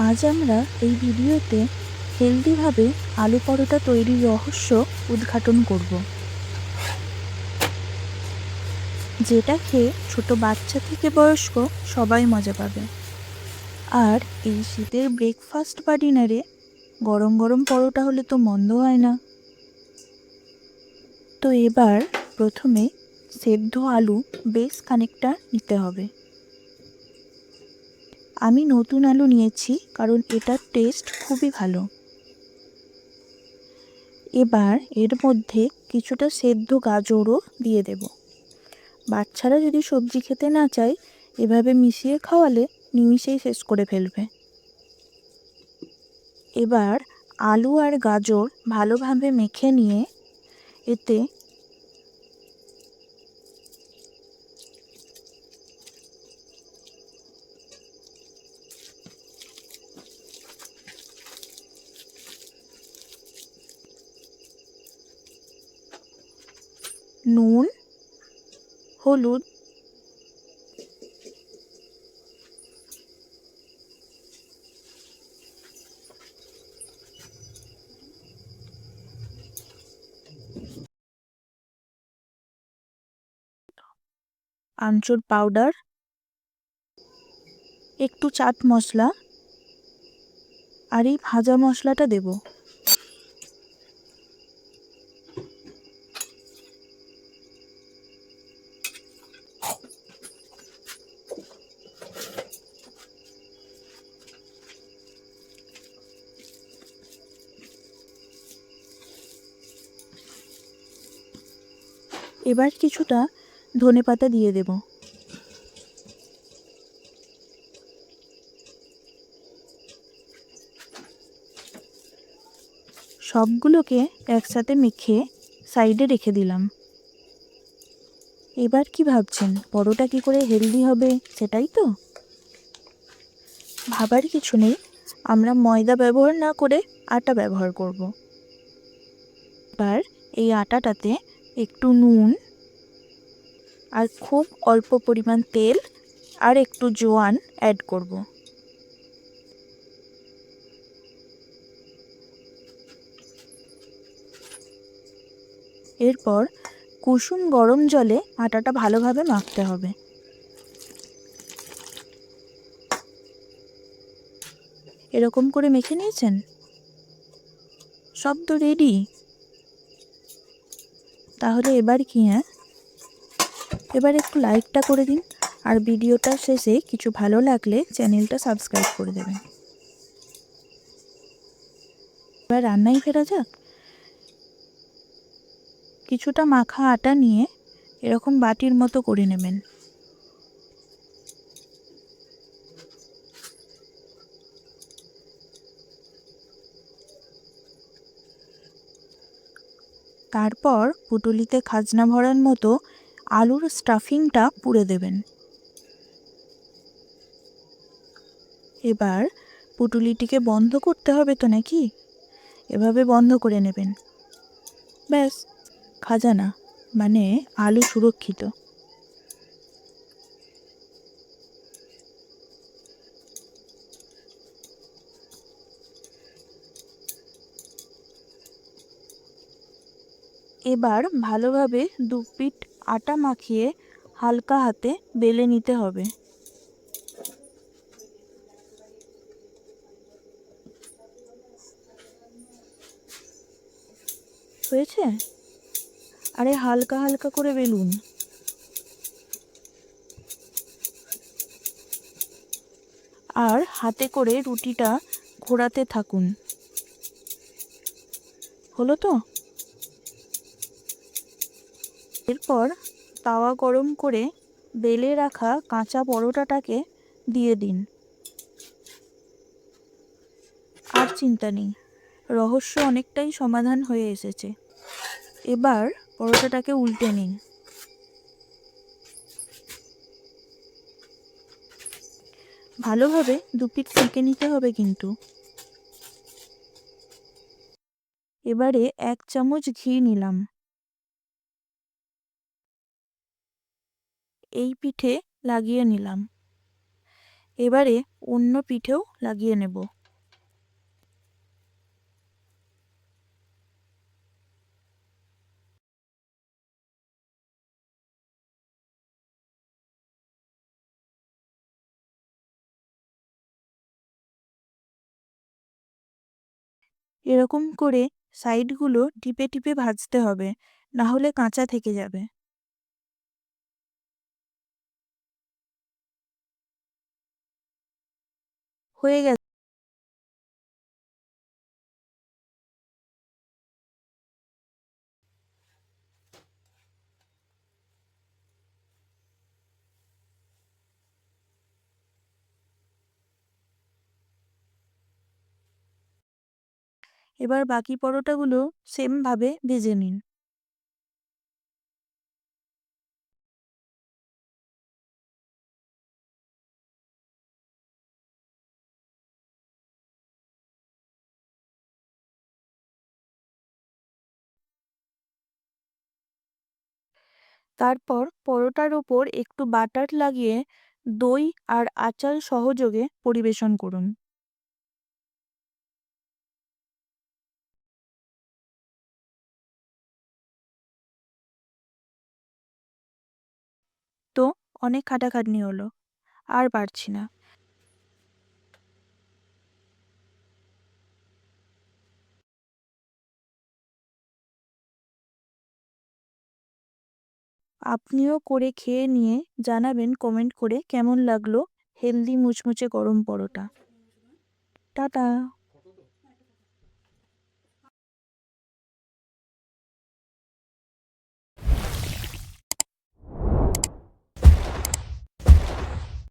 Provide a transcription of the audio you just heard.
আজ আমরা এই ভিডিওতে হেলদিভাবে আলু পরোটা তৈরির রহস্য উদ্ঘাটন করব, যেটা খেয়ে ছোট বাচ্চা থেকে বয়স্ক সবাই মজা পাবে। আর এই শীতের ব্রেকফাস্ট বা ডিনারে গরম গরম পরোটা হলে তো মন্দ হয় না। তো এবার প্রথমে সেদ্ধ আলু বেশ খানিকটা নিতে হবে। আমি নতুন আলু নিয়েছি কারণ এটার টেস্ট খুবই ভালো। এবার এর মধ্যে কিছুটা সেদ্ধ গাজরও দিয়ে দেব। বাচ্চারা যদি সবজি খেতে না চায়, এভাবে মিশিয়ে খাওয়ালে নিমিষেই শেষ করে ফেলবে। এবার আলু আর গাজর ভালোভাবে মেখে নিয়ে এতে নুন, হলুদ, আমচুর পাউডার, একটু চাট মশলা আর এই ভাজা মশলাটা দেব। এবার কিছুটা ধনেপাতা দিয়ে দেব। সবগুলোকে একসাথে মেখে সাইডে রেখে দিলাম। এবার কি ভাবছেন, পরোটা কি করে হেলদি হবে, সেটাই তো? ভাবার কিছু নেই, আমরা ময়দা ব্যবহার না করে আটা ব্যবহার করব। এবার এই আটাটাতে একটু নুন আর খুব অল্প পরিমাণ তেল আর একটু জোয়ান অ্যাড করব। এরপর কুসুম গরম জলে আটাটা ভালোভাবে মাখতে হবে। এরকম করে মেখে নিয়েছেন? সব তো রেডি। তাহলে এবার কি, এবার একটু লাইকটা করে দিন, আর ভিডিওটা শেষে কিছু ভালো লাগলে চ্যানেলটা সাবস্ক্রাইব করে দেবেন। এবার রান্নায় ফেরা যাক। কিছুটা মাখা আটা নিয়ে এরকম বাটির মতো করে নেবেন। তারপর পুটুলিতে খাজনা ভরার মতো আলুর স্টাফিংটা পুরে দেবেন। এবার পুটুলিটিকে বন্ধ করতে হবে তো নাকি, এভাবে বন্ধ করে নেবেন। ব্যাস, খাজানা মানে আলু সুরক্ষিত। এবার ভালোভাবে দু পিঠ আটা মাখিয়ে হালকা হাতে বেলে নিতে হবে। হয়েছে? আরে হালকা হালকা করে বেলুন। আর হাতে করে রুটিটা ঘোরাতে থাকুন। হলো তো? এরপর তাওয়া গরম করে বেলে রাখা কাঁচা পরোটাটাকে দিয়ে দিন। আর চিন্তা নেই, রহস্য অনেকটাই সমাধান হয়ে এসেছে। এবার পরোটাটাকে উল্টে নিন। ভালোভাবে দুপিঠ সেঁকে নিতে হবে কিন্তু। এবারে 1 চামচ ঘি নিলাম। এই পিঠে লাগিয়ে নিলাম। এবারে অন্য পিঠেও লাগিয়ে নেব। এরকম করে সাইডগুলো টিপে টিপে ভাজতে হবে, না হলে কাঁচা থেকে যাবে। হয়ে গেছে। এবার বাকি পরোটাগুলো সেম ভাবে ভেজে নিন। তারপর পরোটার ওপর একটু বাটার লাগিয়ে দই আর আচার সহযোগে পরিবেশন করুন। তো অনেক খাটাখাটনি হলো, আর পারছি না। আপনিও করে খেয়ে নিয়ে জানাবেন কমেন্ট করে কেমন লাগলো হেলদি মুচমুচে গরম পরোটা। টাটা।